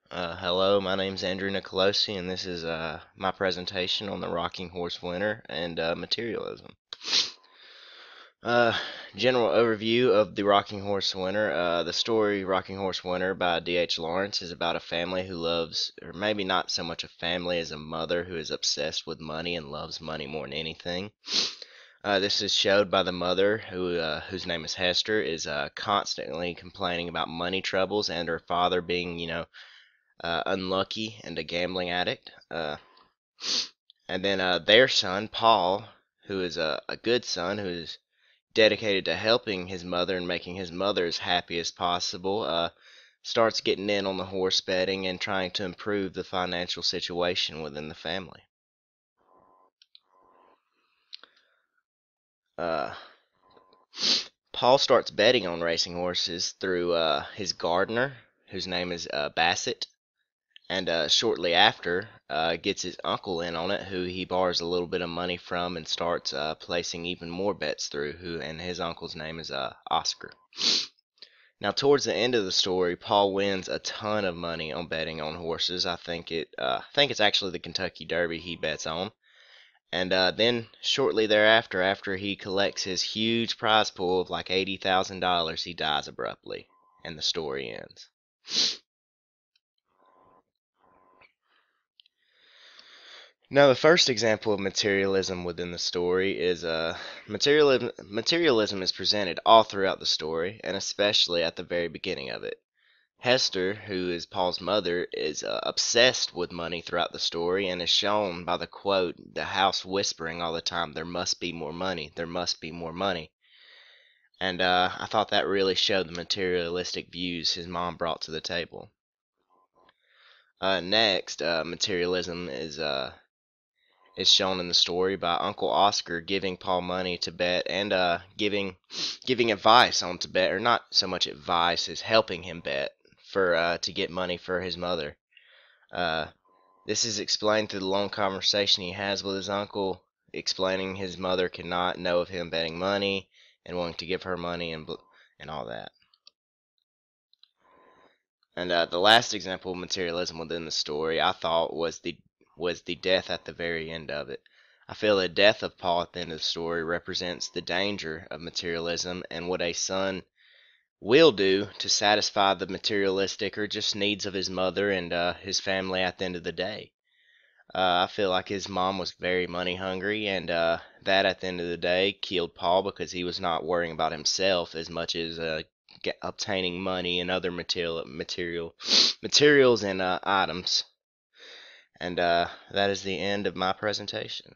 Hello, my name's Andrew Nicolosi, and this is my presentation on the Rocking Horse Winter and materialism. Uh, General overview of the Rocking Horse Winter. The story Rocking Horse Winter by D.H. Lawrence is about a family who loves, or maybe not so much a family as a mother who is obsessed with money and loves money more than anything. This is showed by the mother, whose name is Hester, is constantly complaining about money troubles and her father being, unlucky and a gambling addict. And then their son, Paul, who is a good son, who is dedicated to helping his mother and making his mother as happy as possible, starts getting in on the horse betting and trying to improve the financial situation within the family. Uh, Paul starts betting on racing horses through his gardener, whose name is Bassett, and shortly after gets his uncle in on it, who he borrows a little bit of money from and starts placing even more bets through, who and his uncle's name is Oscar. Now towards the end of the story, Paul wins a ton of money on betting on horses. I think it's actually the Kentucky Derby he bets on. And then shortly thereafter, after he collects his huge prize pool of like $80,000, he dies abruptly, and the story ends. Now, the first example of materialism within the story is materialism. Materialism is presented all throughout the story, and especially at the very beginning of it. Hester, who is Paul's mother, is obsessed with money throughout the story, and is shown by the quote, "The house whispering all the time, 'There must be more money. There must be more money.'" And I thought that really showed the materialistic views his mom brought to the table. Next, materialism is shown in the story by Uncle Oscar giving Paul money to bet and giving advice on to bet, or not so much advice as helping him bet for to get money for his mother. Uh, this is explained through the long conversation he has with his uncle, explaining his mother cannot know of him betting money and wanting to give her money and all that. And the last example of materialism within the story, I thought, was the death at the very end of it. I feel the death of Paul at the end of the story represents the danger of materialism and what a son will do to satisfy the materialistic or just needs of his mother and his family at the end of the day. I feel like his mom was very money hungry, and that at the end of the day killed Paul because he was not worrying about himself as much as obtaining money and other materials and items. And that is the end of my presentation.